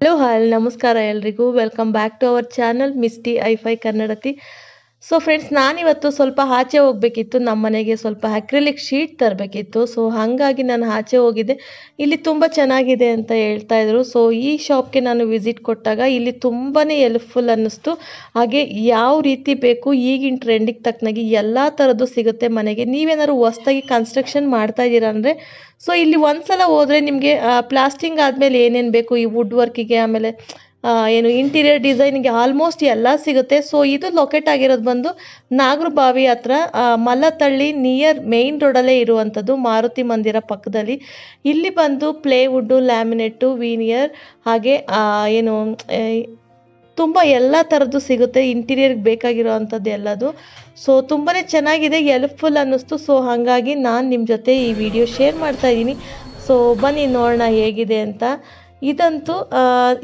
Hello hi ನಮಸ್ಕಾರ ಎಲ್ರಿಗೂ welcome back to our channel ಮಿಸ್ಟಿ ಐಫೈ ಕನ್ನಡತಿ. ಸೊ ಫ್ರೆಂಡ್ಸ್, ನಾನಿವತ್ತು ಸ್ವಲ್ಪ ಆಚೆ ಹೋಗಬೇಕಿತ್ತು. ನಮ್ಮ ಮನೆಗೆ ಸ್ವಲ್ಪ ಅಕ್ರಿಲಿಕ್ ಶೀಟ್ ತರಬೇಕಿತ್ತು. ಸೊ ಹಾಗಾಗಿ ನಾನು ಆಚೆ ಹೋಗಿದ್ದೆ. ಇಲ್ಲಿ ತುಂಬ ಚೆನ್ನಾಗಿದೆ ಅಂತ ಹೇಳ್ತಾ ಇದ್ರು. ಸೊ ಈ ಶಾಪ್ಗೆ ನಾನು ವಿಸಿಟ್ ಕೊಟ್ಟಾಗ ಇಲ್ಲಿ ತುಂಬಾ ಹೆಲ್ಪ್ಫುಲ್ ಅನ್ನಿಸ್ತು. ಹಾಗೆ ಯಾವ ರೀತಿ ಬೇಕು ಈಗಿನ ಟ್ರೆಂಡಿಗೆ ತಕ್ಕನಾಗಿ ಎಲ್ಲ ಥರದ್ದು ಸಿಗುತ್ತೆ ಮನೆಗೆ. ನೀವೇನಾದ್ರು ಹೊಸ್ದಾಗಿ ಕನ್ಸ್ಟ್ರಕ್ಷನ್ ಮಾಡ್ತಾ ಇದ್ದೀರಾ ಅಂದರೆ ಸೊ ಇಲ್ಲಿ ಒಂದ್ಸಲ ಹೋದರೆ ನಿಮಗೆ ಪ್ಲಾಸ್ಟಿಂಗ್ ಆದಮೇಲೆ ಏನೇನು ಬೇಕು ಈ ವುಡ್ ವರ್ಕಿಗೆ, ಆಮೇಲೆ ಏನು ಇಂಟೀರಿಯರ್ ಡಿಸೈನಿಗೆ ಆಲ್ಮೋಸ್ಟ್ ಎಲ್ಲ ಸಿಗುತ್ತೆ. ಸೊ ಇದು ಲೊಕೇಟ್ ಆಗಿರೋದು ಬಂದು ನಾಗರಬಾವಿ ಹತ್ರ, ಮಲ್ಲತಳ್ಳಿ ನಿಯರ್ ಮೇಯ್ನ್ ರೋಡಲ್ಲೇ ಇರುವಂಥದ್ದು, ಮಾರುತಿ ಮಂದಿರ ಪಕ್ಕದಲ್ಲಿ. ಇಲ್ಲಿ ಬಂದು ಪ್ಲೇವುಡ್ಡು, ಲ್ಯಾಮಿನೇಟು, ವೀನಿಯರ್, ಹಾಗೆ ಏನು ತುಂಬ ಎಲ್ಲ ಥರದ್ದು ಸಿಗುತ್ತೆ ಇಂಟೀರಿಯರ್ಗೆ ಬೇಕಾಗಿರೋ ಅಂಥದ್ದು ಎಲ್ಲದು. ಸೊ ತುಂಬಾ ಚೆನ್ನಾಗಿದೆ, ಹೆಲ್ಪ್ಫುಲ್ ಅನ್ನಿಸ್ತು. ಸೊ ಹಾಗಾಗಿ ನಾನು ನಿಮ್ಮ ಜೊತೆ ಈ ವಿಡಿಯೋ ಶೇರ್ ಮಾಡ್ತಾ ಇದ್ದೀನಿ. ಸೊ ಬನ್ನಿ ನೋಡೋಣ ಹೇಗಿದೆ ಅಂತ. ಇದಂತೂ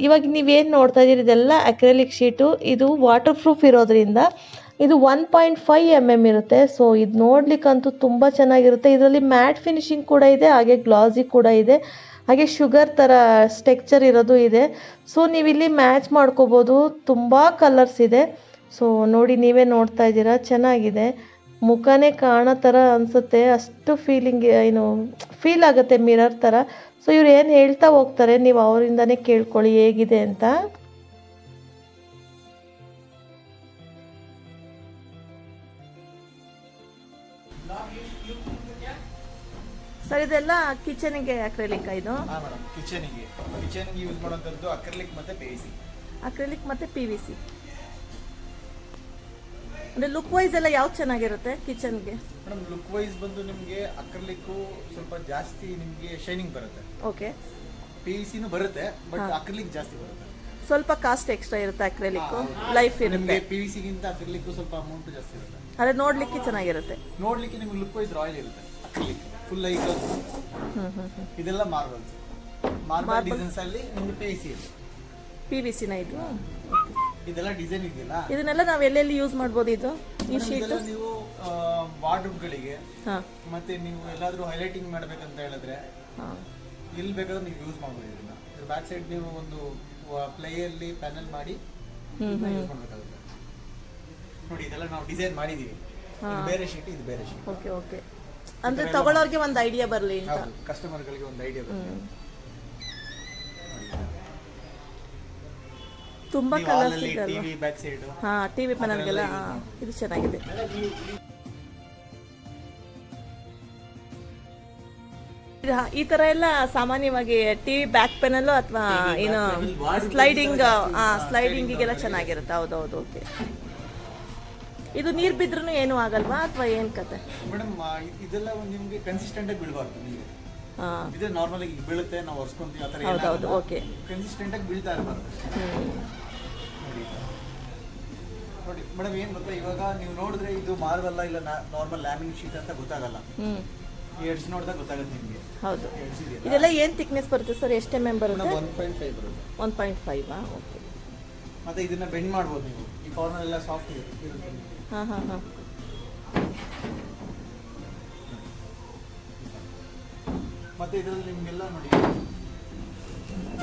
ಇವಾಗ ನೀವೇನು ನೋಡ್ತಾ ಇದ್ದೀರಿ ಇದೆಲ್ಲ ಅಕ್ರೆಲಿಕ್ ಶೀಟು. ಇದು ವಾಟರ್ ಪ್ರೂಫ್ ಇರೋದ್ರಿಂದ ಇದು 1.5 mm ಇರುತ್ತೆ. ಸೊ ಇದು ನೋಡ್ಲಿಕ್ಕಂತೂ ತುಂಬ ಚೆನ್ನಾಗಿರುತ್ತೆ. ಇದರಲ್ಲಿ ಮ್ಯಾಟ್ ಫಿನಿಶಿಂಗ್ ಕೂಡ ಇದೆ, ಹಾಗೆ ಗ್ಲಾಸಿ ಕೂಡ ಇದೆ, ಹಾಗೆ ಶುಗರ್ ಥರ ಸ್ಟೆಕ್ಚರ್ ಇರೋದು ಇದೆ. ಸೊ ನೀವಿಲ್ಲಿ ಮ್ಯಾಚ್ ಮಾಡ್ಕೋಬೋದು, ತುಂಬ ಕಲರ್ಸ್ ಇದೆ. ಸೊ ನೋಡಿ, ನೀವೇ ನೋಡ್ತಾ ಇದ್ದೀರಾ, ಚೆನ್ನಾಗಿದೆ. ಮುಖನೇ ಕಾಣೋ ಥರ ಅನಿಸುತ್ತೆ, ಅಷ್ಟು ಫೀಲ್ ಆಗುತ್ತೆ ಮಿರರ್ ಥರ. ಸೊ ಇವ್ರು ಏನು ಹೇಳ್ತಾ ಹೋಗ್ತಾರೆ ನೀವು ಅವರಿಂದನೇ ಕೇಳ್ಕೊಳ್ಳಿ ಹೇಗಿದೆ ಅಂತ. ಸರ್, ಇದೆಲ್ಲ ಕಿಚನಿಗೆ ಅಕ್ರೆಲಿಕ್ ಇದು? ಹಾಂ ಮೇಡಮ್, ಕಿಚನಿಗೆ ಯೂಸ್ ಮಾಡೋಂಥದ್ದು ಅಕ್ರೆಲಿಕ್ ಮತ್ತೆ ಪಿವಿಸಿ. ಅಕ್ರೆಲಿಕ್ ಮತ್ತೆ ಪಿವಿಸಿ ಅಂದ್ರೆ ಲುಕ್ ವೈಸ್ ಎಲ್ಲ ಯಾವ್ದು ಚೆನ್ನಾಗಿರುತ್ತೆ ಕಿಚನ್ಗೆ? ಮೇಡಮ್, ಲುಕ್ ವೈಸ್ ಬಂದು ನಿಮಗೆ ಅಕ್ರೆಲಿಕ್ ಸ್ವಲ್ಪ ಜಾಸ್ತಿ ನಿಮಗೆ ಶೈನಿಂಗ್ ಬರುತ್ತೆ. ಓಕೆ. ಪಿವಿಸಿನೂ ಬರುತ್ತೆ, ಬಟ್ ಅಕ್ರೆಲಿಕ್ ಜಾಸ್ತಿ ಬರುತ್ತೆ. ಸ್ವಲ್ಪ ಕಾಸ್ಟ್ ಎಕ್ಸ್ಟ್ರಾ ಇರುತ್ತೆ ಅಕ್ರೆಲಿಕ್, ಲೈಫ್ ಇರುತ್ತೆ. ಪಿವಿಸಿಗಿಂತ ಅಕ್ರೆಲಿಕ್ ಸ್ವಲ್ಪ ಅಮೌಂಟ್ ಜಾಸ್ತಿ ಇರುತ್ತೆ. ಅದೇ ನೋಡ್ಲಿಕ್ಕೆ ಚೆನ್ನಾಗಿರುತ್ತೆ. ನೋಡ್ಲಿಕ್ಕೆ ನಿಮ್ಗೆ ಲುಕ್ ವೈಸ್ ರಾಯಲ್ ಇರುತ್ತೆ. ಅಕ್ರೆಲಿಕ್ ಫುಲ್ ಐಕಲ್, ಇದೆಲ್ಲ ಮಾರ್ಬಲ್ ಡಿಸೈನ್ಸ್ ಅಲ್ಲಿ ನಿಮ್ಗೆ ಪಿವಿಸಿ ಇದೆ. ಪಿವಿಸಿನ ಇದು? ಇದೆಲ್ಲ ಡಿಸೈನ್ ಇದೆಯಲ್ಲ, ಇದನ್ನೆಲ್ಲ ನಾವು ಎಲ್ಲೆಲ್ಲಿ ಯೂಸ್ ಮಾಡ್ಬೋದು? ಇದು ಈ ಶೀಟ್ ನೀವು ವಾರ್ಡ್ರೂಮ್ ಗಳಿಗೆ, ಮತ್ತೆ ನೀವು ಎಲ್ಲಾದ್ರೂ ಹೈಲೈಟಿಂಗ್ ಮಾಡ್ಬೇಕಂತ ಹೇಳಿದ್ರೆ ಎಲ್ಲಿ ಬೇಕಾದ್ರೂ ನೀವು ಯೂಸ್ ಮಾಡ್ಬೋದು. ಇದನ್ನ ಬ್ಯಾಕ್ ಸೈಡ್ ನೀವು ಒಂದು ಪ್ಲೇಯಲ್ಲಿ ಪ್ಯಾನಲ್ ಮಾಡಿ ಯೂಸ್ ಮಾಡ್ಬೇಕಾಗುತ್ತೆ. ನೋಡಿ, ಇದೆಲ್ಲ ನಾವು ಡಿಸೈನ್ ಮಾಡಿದೀವಿ. ಬೇರೆ ಶೀಟ್, ಇದು ಬೇರೆ ಶೀಟ್. Okay okay. ಅಂದ್ರೆ ತಗೊಳ್ಳೋರ್ಗೆ ಒಂದು ಐಡಿಯಾ ಬರಲಿ ಅಂತ, ಕಸ್ಟಮರ್ ಗಳಿಗೆ ಒಂದು ಐಡಿಯಾ ಬರಲಿ. ತುಂಬಾ ಕಲರ್ಸ್ ಇದೆ ಅಲ್ವಾ? ಟಿವಿ ಬ್ಯಾಕ್ ಸೈಡ್, ಟಿವಿ ಪ್ಯಾನಲ್ಗೆಲ್ಲ ಇದು ಚೆನ್ನಾಗಿದೆ. ಈ ತರ ಎಲ್ಲ ಸಾಮಾನ್ಯವಾಗಿ ಟಿವಿ ಬ್ಯಾಕ್ ಪ್ಯಾನಲ್ ಅಥವಾ ಏನು ಸ್ಲೈಡಿಂಗಿಗೆಲ್ಲ ಚೆನ್ನಾಗಿರುತ್ತೆ. ಹೌದೌದು. ಓಕೆ. ಇದು ನೀರ್ ಬಿದ್ರೂ ಏನು ಆಗಲ್ವಾ ಅಥವಾ ಏನ್ ಕತೆ? ಮೇಡಮ್, ಇದೆಲ್ಲ ನಿಮ್ಗೆ ಕನ್ಸಿಸ್ಟೆಂಟ್ ಆಗಿ ಬೀಳಬಾರ್ದು. ನಿಮಗೆ ಇದು ನಾರ್ಮಲ್ ಆಗಿ ಬೀಳುತ್ತೆ, ನಾವು ಒರೆಸ್ಕೊಂತೀವಿ, ಆ ತರ ಹೌದೌದು. ಓಕೆ. ಕನ್ಸಿಸ್ಟೆಂಟ್ ಆಗಿ ಬೀಳ್ತಾ ಇರಬಾರ್ದು. ನೋಡಿ ಮೇಡಮ್, ಏನ್ ಗೊತ್ತಾ, ಇವಾಗ ನೀವು ನೋಡಿದ್ರೆ ಇದು ಮಾರ್ಬಲ್ ಇಲ್ಲ ನಾರ್ಮಲ್ ಲ್ಯಾಮಿನೇಟ್ ಶೀಟ್ ಅಂತ ಗೊತ್ತಾಗಲ್ಲ. ಎಡ್ಸ್ ನೋಡಿದಾಗ ಗೊತ್ತಾಗುತ್ತೆ ನಿಮಗೆ. ಹೌದು. ಇದೆಲ್ಲ ಏನ್ ಥಿಕ್ನೆಸ್ ಬರುತ್ತೆ ಸರ್? ಎಷ್ಟು mm ಬರುತ್ತೆ? 1.5 ಬರುತ್ತೆ. 1.5? ಓಕೆ. ಮತ್ತೆ ಇದನ್ನ ಬೆಂಡ್ ಮಾಡ್ಬೋದು ನೀವು. ಈ ಕಾರ್ನರ್ ಎಲ್ಲ ಸಾಫ್ಟ್ ಇರುತ್ತೆ. ಮತ್ತೆ ಇದರಲ್ಲಿ ನಿಮ್ಗೆಲ್ಲ ನೋಡಿ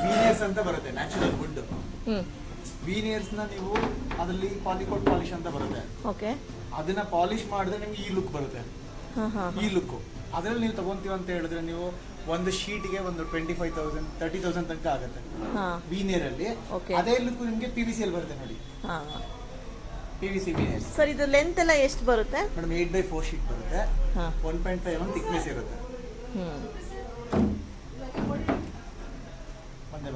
ವೀನಿಯರ್ಸ್ ಅಂತ ಬರುತ್ತೆ, ನ್ಯಾಚುರಲ್ ವುಡ್. ವೀನಿಯರ್ಸ್ ನ ನೀವು ಅದರಲ್ಲಿ ಪಾಲಿಕೋಟ್ ಪಾಲಿಶ್ ಅಂತ ಬರುತ್ತೆ. ಓಕೆ. ಅದನ್ನ ಪಾಲಿಶ್ ಮಾಡಿದ್ರೆ ನಿಮ್ಗೆ ಈ ಲುಕ್ ಬರುತ್ತೆ. ಈ ಲುಕ್ ಅದ್ರಲ್ಲಿ ನೀವು ತಗೊಂತೀವಿ ಅಂತ ಹೇಳಿದ್ರೆ ನೀವು ಒಂದು ಶೀಟ್ಗೆ ಒಂದು 25,000 30,000 ತನಕ ಆಗುತ್ತೆ ವೀನಿಯರ್ ಅಲ್ಲಿ. ಅದೇ ಲುಕ್ ನಿಮ್ಗೆ ಪಿವಿಸಿ ಅಲ್ಲಿ ಬರುತ್ತೆ. ನೋಡಿ, ಪಿವಿಸಿ ವೀನಿಯರ್. ಸರ್, ಇದು ಲೆಂತ್ ಎಲ್ಲ ಎಷ್ಟು ಬರುತ್ತೆ? ಮೇಡಮ್, 8x4 ಶೀಟ್ ಬರುತ್ತೆ. 1.5 mm ಥಿಕ್ನೆಸ್ ಇರುತ್ತೆ. ಬಂದೆ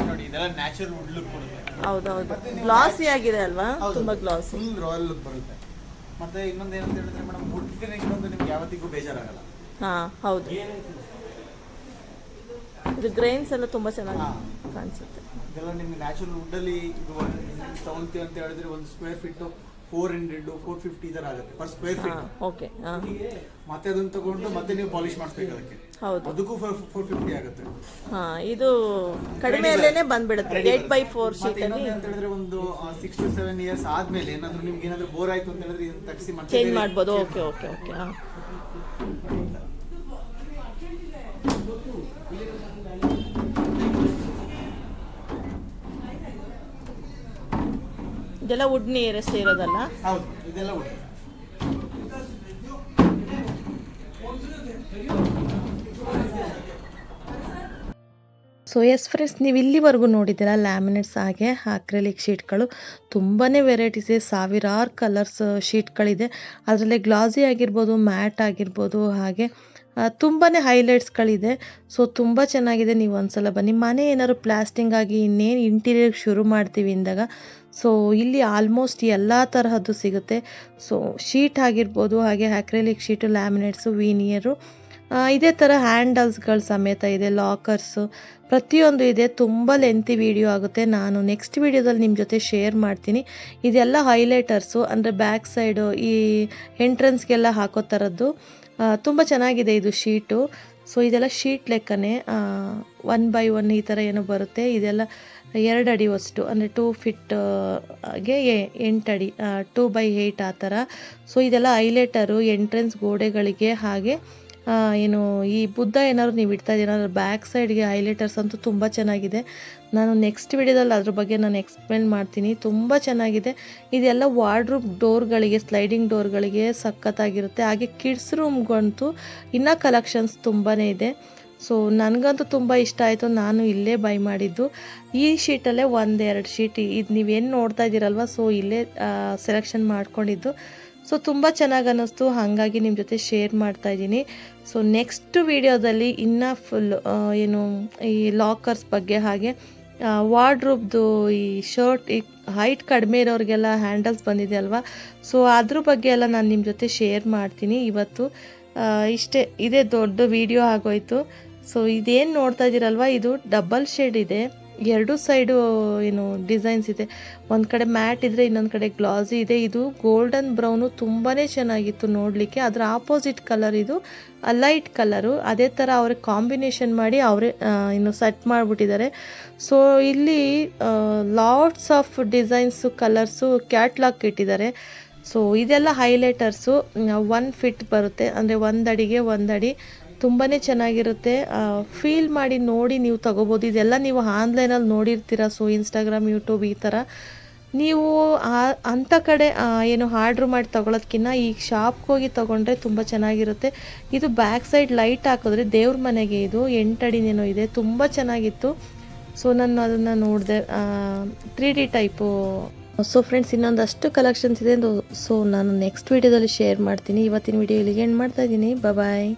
ನೋಡಿ, ಇದೆಲ್ಲ ನ್ಯಾಚುರಲ್ ವುಡ್ ಲುಕ್ ಕೊಡುತ್ತೆ. ಹೌದೌದು. ಗ್ಲಾಸಿ ಆಗಿದೆ ಅಲ್ವಾ? ತುಂಬಾ ಗ್ಲಾಸಿ, ಫುಲ್ ರಾಯಲ್ ಲುಕ್ ಬರುತ್ತೆ. ಮತ್ತೆ ಇನ್ನೊಂದು ಏನಂತ ಹೇಳಿದ್ರೆ ಮೇಡಮ್, ವುಡ್ ಫಿನಿಶ್ ಬಂದು ನಿಮ್ಗೆ ಯಾವತ್ತಿಗೂ ಬೇಜಾರಾಗಲ್ಲ. ಹೌದು. ಇದು ಗ್ರೈನ್ಸ್ ಎಲ್ಲ ತುಂಬಾ ಚೆನ್ನಾಗಿ ಕಾಣಿಸುತ್ತೆ. ಇದೆಲ್ಲ ನಿಮ್ಗೆ ನ್ಯಾಚುರಲ್ ವುಡ್ ಅಲ್ಲಿ ತಗೊಂತೀವಿ ಅಂತ ಹೇಳಿದ್ರೆ ಒಂದು ಸ್ಕ್ವೇರ್ ಫೀಟ್ 400-450 ಈ ತರ ಆಗುತ್ತೆ ಪರ್ ಸ್ಕ್ವೇರ್ ಫೀಟ್. ಓಕೆ. ಮತ್ತೆ ಅದನ್ನ ತಗೊಂಡು ಮತ್ತೆ ನೀವು ಪಾಲಿಶ್ ಮಾಡಿಸ್ಬೇಕು ಅದಕ್ಕೆ. ಹೌದು. ಅದಕ್ಕೂ 450 ಆಗುತ್ತೆ. ಇದು ಕಡಿಮೆಯಲ್ಲೇನೆ ಬಂದ್ಬಿಡುತ್ತೆ 8x4 ಶೀಟ್ ಅಲ್ಲಿ. ಅಂತ ಹೇಳಿದ್ರೆ ಒಂದು 6 to 7 ಇಯರ್ಸ್ ಆದ್ಮೇಲೆ ಏನಾದ್ರೂ ನಿಮ್ಗೆ ಏನಾದ್ರೂ ಬೋರ್ ಆಯ್ತು ಅಂತ ಹೇಳಿದ್ರೆ ಇದನ್ನ ತಗ್ಸಿ ಮತ್ತೆ ಚೇಂಜ್ ಮಾಡ್ಬೋದು. Okay okay okay. ಇದೆಲ್ಲ ವುಡ್ ನಿಯರೆಸ್ಟ್ ಇರೋದಲ್ಲ? ಹೌದು, ಇದೆಲ್ಲ ವುಡ್. ಸೊ ಎಸ್ ಫ್ರೆಂಡ್ಸ್, ನೀವು ಇಲ್ಲಿವರೆಗೂ ನೋಡಿದ್ದೀರಾ ಲ್ಯಾಮಿನೇಟ್ಸ್ ಹಾಗೆ ಅಕ್ರಿಲಿಕ್ ಶೀಟ್ಗಳು. ತುಂಬಾ ವೆರೈಟೀಸ್ ಇದೆ, ಸಾವಿರಾರು ಕಲರ್ಸ್ ಶೀಟ್ಗಳಿದೆ. ಅದರಲ್ಲೇ ಗ್ಲಾಸಿ ಆಗಿರ್ಬೋದು, ಮ್ಯಾಟ್ ಆಗಿರ್ಬೋದು, ಹಾಗೆ ತುಂಬಾ ಹೈಲೈಟ್ಸ್ಗಳಿದೆ. ಸೊ ತುಂಬ ಚೆನ್ನಾಗಿದೆ. ನೀವು ಒಂದ್ಸಲ ಬನ್ನಿ. ಮನೆ ಏನಾದ್ರು ಪ್ಲಾಸ್ಟಿಂಗ್ ಆಗಿ ಇನ್ನೇನು ಇಂಟೀರಿಯರ್ ಶುರು ಮಾಡ್ತೀವಿ ಅಂದಾಗ ಸೊ ಇಲ್ಲಿ ಆಲ್ಮೋಸ್ಟ್ ಎಲ್ಲ ತರಹದ್ದು ಸಿಗುತ್ತೆ. ಸೊ ಶೀಟ್ ಆಗಿರ್ಬೋದು, ಹಾಗೆ ಅಕ್ರಿಲಿಕ್ ಶೀಟು, ಲ್ಯಾಮಿನೇಟ್ಸು, ವೀನಿಯರು, ಇದೇ ಥರ ಹ್ಯಾಂಡಲ್ಸ್ಗಳು ಸಮೇತ ಇದೆ, ಲಾಕರ್ಸು, ಪ್ರತಿಯೊಂದು ಇದೆ. ತುಂಬ ಲೆಂತಿ ವಿಡಿಯೋ ಆಗುತ್ತೆ. ನಾನು ನೆಕ್ಸ್ಟ್ ವಿಡಿಯೋದಲ್ಲಿ ನಿಮ್ಮ ಜೊತೆ ಶೇರ್ ಮಾಡ್ತೀನಿ. ಇದೆಲ್ಲ ಹೈಲೈಟರ್ಸು, ಅಂದರೆ ಬ್ಯಾಕ್ ಸೈಡು ಈ ಎಂಟ್ರೆನ್ಸ್ಗೆಲ್ಲ ಹಾಕೋ ಥರದ್ದು. ತುಂಬ ಚೆನ್ನಾಗಿದೆ ಇದು ಶೀಟು. ಸೊ ಇದೆಲ್ಲ ಶೀಟ್ ಲೆಕ್ಕನೇ 1x1 ಈ ಥರ ಏನೋ ಬರುತ್ತೆ. ಇದೆಲ್ಲ 2 ಅಡಿ ಅಷ್ಟು, ಅಂದರೆ 2 ಫೀಟ್ಗೆ 8 ಅಡಿ, 2x8 ಆ ಥರ. ಸೊ ಇದೆಲ್ಲ ಹೈಲೈಟರು ಎಂಟ್ರೆನ್ಸ್ ಗೋಡೆಗಳಿಗೆ. ಹಾಗೆ ಏನು ಈ ಬುದ್ಧ ಏನಾದ್ರು ನೀವು ಇಡ್ತಾ ಇದ್ದೀರಾ ಅಂದರೆ ಬ್ಯಾಕ್ ಸೈಡ್ಗೆ ಹೈಲೈಟರ್ಸ್ ಅಂತೂ ತುಂಬ ಚೆನ್ನಾಗಿದೆ. ನಾನು ನೆಕ್ಸ್ಟ್ ವಿಡಿಯೋದಲ್ಲಿ ಅದ್ರ ಬಗ್ಗೆ ನಾನು ಎಕ್ಸ್ಪ್ಲೇನ್ ಮಾಡ್ತೀನಿ. ತುಂಬ ಚೆನ್ನಾಗಿದೆ. ಇದೆಲ್ಲ ವಾರ್ಡ್ರೂಮ್ ಡೋರ್ಗಳಿಗೆ, ಸ್ಲೈಡಿಂಗ್ ಡೋರ್ಗಳಿಗೆ ಸಖತ್ತಾಗಿರುತ್ತೆ. ಹಾಗೆ ಕಿಡ್ಸ್ ರೂಮ್ಗಂತೂ ಇನ್ನೂ ಕಲೆಕ್ಷನ್ಸ್ ತುಂಬಾ ಇದೆ. ಸೊ ನನಗಂತೂ ತುಂಬ ಇಷ್ಟ ಆಯಿತು. ನಾನು ಇಲ್ಲೇ ಬೈ ಮಾಡಿದ್ದು. ಈ ಶೀಟಲ್ಲೇ 1-2 ಶೀಟ್ ಇದು ನೀವೇನು ನೋಡ್ತಾ ಇದ್ದೀರಲ್ವ, ಸೊ ಇಲ್ಲೇ ಸೆಲೆಕ್ಷನ್ ಮಾಡ್ಕೊಂಡಿದ್ದು. ಸೊ ತುಂಬ ಚೆನ್ನಾಗಿ ಅನ್ನಿಸ್ತು, ಹಾಗಾಗಿ ನಿಮ್ಮ ಜೊತೆ ಶೇರ್ ಮಾಡ್ತಾ ಇದ್ದೀನಿ. ಸೊ ನೆಕ್ಸ್ಟ್ ವಿಡಿಯೋದಲ್ಲಿ ಇನ್ನೂ ಫುಲ್ ಏನು ಈ ಲಾಕರ್ಸ್ ಬಗ್ಗೆ, ಹಾಗೆ ವಾರ್ಡ್ರೂಬ್ದು ಈ ಶರ್ಟ್, ಈ ಹೈಟ್ ಕಡಿಮೆ ಇರೋರಿಗೆಲ್ಲ ಹ್ಯಾಂಡಲ್ಸ್ ಬಂದಿದೆ ಅಲ್ವಾ, ಸೊ ಅದ್ರ ಬಗ್ಗೆ ಎಲ್ಲ ನಾನು ನಿಮ್ಮ ಜೊತೆ ಶೇರ್ ಮಾಡ್ತೀನಿ. ಇವತ್ತು ಇಷ್ಟೇ, ಇದೇ ದೊಡ್ಡ ವಿಡಿಯೋ ಆಗೋಯ್ತು. ಸೊ ಇದೇನು ನೋಡ್ತಾ ಇದ್ದೀರಲ್ವ, ಇದು ಡಬಲ್ ಶೇಡ್ ಇದೆ. 2 ಸೈಡು ಏನು ಡಿಸೈನ್ಸ್ ಇದೆ. ಒಂದು ಕಡೆ ಮ್ಯಾಟ್ ಇದ್ದರೆ ಇನ್ನೊಂದು ಕಡೆ ಗ್ಲಾಸಿ ಇದೆ. ಇದು ಗೋಲ್ಡನ್ ಬ್ರೌನು, ತುಂಬಾ ಚೆನ್ನಾಗಿತ್ತು ನೋಡಲಿಕ್ಕೆ. ಅದರ ಆಪೋಸಿಟ್ ಕಲರ್ ಇದು ಲೈಟ್ ಕಲರು. ಅದೇ ಥರ ಅವ್ರಿಗೆ ಕಾಂಬಿನೇಷನ್ ಮಾಡಿ ಅವರೇ ಇನ್ನು ಸೆಟ್ ಮಾಡಿಬಿಟ್ಟಿದ್ದಾರೆ. ಸೊ ಇಲ್ಲಿ lots of designs, colours, catalogue ಇಟ್ಟಿದ್ದಾರೆ. ಸೊ ಇದೆಲ್ಲ ಹೈಲೈಟರ್ಸು 1 ಫೀಟ್ ಬರುತ್ತೆ, ಅಂದರೆ 1 ಅಡಿಗೆ 1 ಅಡಿ. ತುಂಬಾ ಚೆನ್ನಾಗಿರುತ್ತೆ. ಫೀಲ್ ಮಾಡಿ ನೋಡಿ ನೀವು ತಗೋಬೋದು. ಇದೆಲ್ಲ ನೀವು ಆನ್ಲೈನಲ್ಲಿ ನೋಡಿರ್ತೀರ. ಸೊ ಇನ್ಸ್ಟಾಗ್ರಾಮ್, ಯೂಟ್ಯೂಬ್ ಈ ಥರ ನೀವು ಅಂಥ ಕಡೆ ಏನು ಆರ್ಡ್ರ್ ಮಾಡಿ ತೊಗೊಳೋದ್ಕಿಂತ ಈ ಶಾಪ್ಗೆ ಹೋಗಿ ತೊಗೊಂಡ್ರೆ ತುಂಬ ಚೆನ್ನಾಗಿರುತ್ತೆ. ಇದು ಬ್ಯಾಕ್ ಸೈಡ್ ಲೈಟ್ ಹಾಕಿದ್ರೆ ದೇವ್ರ ಮನೆಗೆ ಇದು 8 ಅಡಿನೇನೋ ಇದೆ. ತುಂಬ ಚೆನ್ನಾಗಿತ್ತು. ಸೊ ನಾನು ಅದನ್ನು ನೋಡಿದೆ, 3D ಟೈಪು. ಸೊ ಫ್ರೆಂಡ್ಸ್, ಇನ್ನೊಂದಷ್ಟು ಕಲೆಕ್ಷನ್ಸ್ ಇದೆ. ಸೊ ನಾನು ನೆಕ್ಸ್ಟ್ ವಿಡಿಯೋದಲ್ಲಿ ಶೇರ್ ಮಾಡ್ತೀನಿ. ಇವತ್ತಿನ ವಿಡಿಯೋ ಇಲ್ಲಿಗೆ ಎಂಡ್ ಮಾಡ್ತಾ ಇದ್ದೀನಿ. ಬಾಯ್.